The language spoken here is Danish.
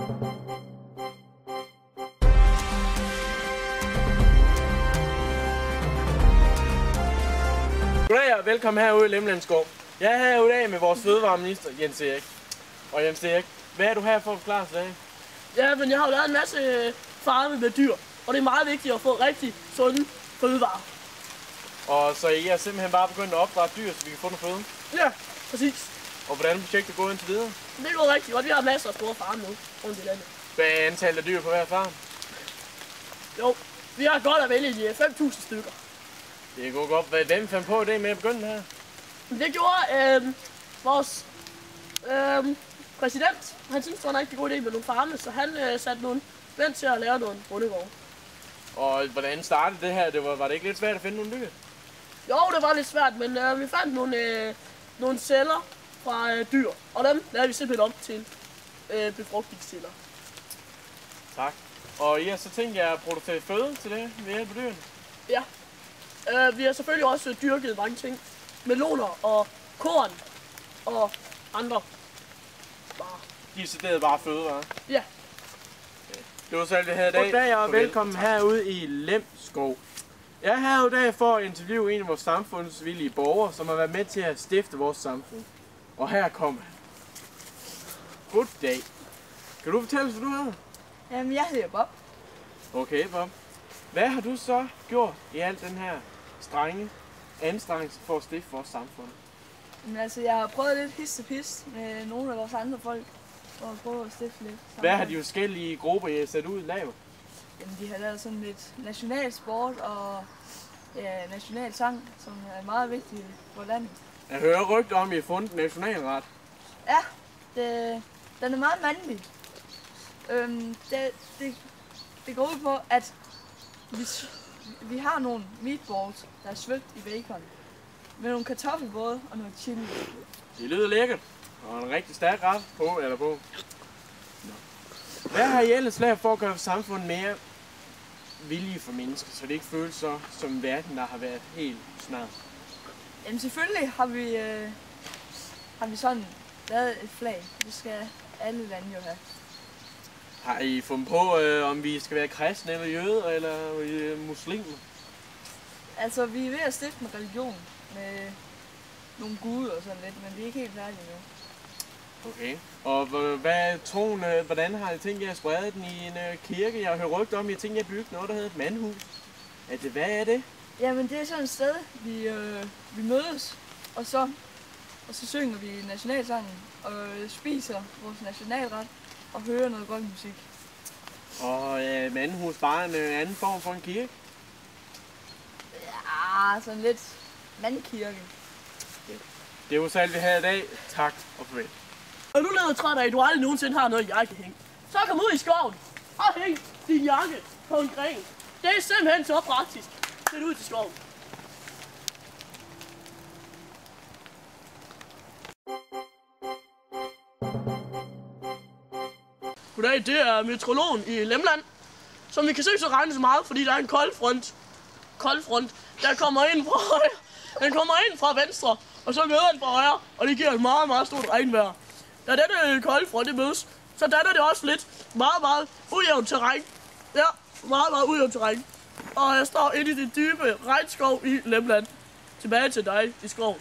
Goddag og velkommen herude i Lemlandskov. Jeg er herude i dag med vores fødevareminister, Jens Erik. Og Jens Erik, hvad er du her for at forklare sig af? Ja, men jeg har jo lavet en masse farme med dyr, og det er meget vigtigt at få rigtig sunde fødevarer. Og så I er simpelthen bare begyndt at opdrætte dyr, så vi kan få noget føde? Ja, præcis. Og hvordan er projektet gået indtil videre? Det går rigtig godt. Vi har masser af store farme nu rundt i landet. Hvad er antallet af dyr på hver farm? Jo, vi har godt at vælge de 5.000 stykker. Det går godt. Hvem fandt på det med at begynde her? Det gjorde vores præsident. Han syntes, det var en rigtig god idé med nogle farme, så han satte nogle mænd til at lave nogle bondegårde. Og hvordan startede det her? Var det ikke lidt svært at finde nogle dyr? Jo, det var lidt svært, men vi fandt nogle celler fra dyr, og dem lavede vi simpelthen op til befrugtningsceller. Tak. Og I har så tænkt jer at producere føde til det ved hjælp af dyrene? Ja. Vi har selvfølgelig også dyrket mange ting. Meloner og korn og andre varer. De er så bare fødevarer? Ja. Okay. Det var så alt det her i dag. Goddag og velkommen herude i Lemskov. Jeg er herude i dag for at interviewe en af vores samfundsvillige borgere, som har været med til at stifte vores samfund. Og her kommer han. Goddag. Kan du fortælle os, hvad du hedder? Jamen, jeg hedder Bob. Okay, Bob. Hvad har du så gjort i al den her strenge anstrengelse for at stifte vores samfund? Men altså, jeg har prøvet lidt hist og pist med nogle af vores andre folk, for at prøve at stifte lidt samfund. Hvad har de forskellige grupper, I har sat ud lavet? Jamen, de har lavet sådan lidt national sport og ja, national sang, som er meget vigtigt for landet. Jeg hører rygter om, at I har fundet nationalret. Ja, den er meget mandlig. Det går ud på, at vi har nogle meatballs, der er svøbt i bacon, med nogle kartoffelbrød og noget chili. Det lyder lækkert, og en rigtig stærk ret på eller på. Hvad har I ellers lavet for at gøre samfundet mere villige for mennesker, så det ikke føles så som en verden, der har været helt smadret? Jamen selvfølgelig har vi sådan lavet et flag. Det skal alle lande jo have. Har I fundet på, om vi skal være kristne eller jøder eller muslimer? Altså, vi er ved at stifte en religion med nogle guder og sådan lidt, men vi er ikke helt færdige endnu. Okay. Og hvad troen, hvordan har I tænkt jer at sprede den i en kirke? Jeg har hørt rygter om, at I har tænkt jer at bygge noget, der hedder et mandhus. Hvad er det? Jamen, det er sådan et sted, vi mødes, og så synger vi nationalsangen og spiser vores nationalret og hører noget godt musik. Og mandhus bare en anden form for en kirke? Ja, sådan lidt mandkirke. Det var så alt vi havde i dag. Tak og farvel. Og nu lader jeg træt af, at du aldrig nogensinde har noget jakkehæng. Så kom ud i skoven og hæng din jakke på en gren. Det er simpelthen så praktisk. Sæt ud til skoven. Goddag, det er meteorologen i Lemland. Som vi kan se, så regner det så meget, fordi der er en kold front, der kommer ind fra højre. Den kommer ind fra venstre, og så møder den fra højre, og det giver et meget, meget stort regnvejr. Da denne kolde front mødes, så danner det også lidt meget ujævnt terræn. Ja, meget ujævnt terræn. Og jeg står inde i det dybe regnskov i Lemland. Tilbage til dig i skoven.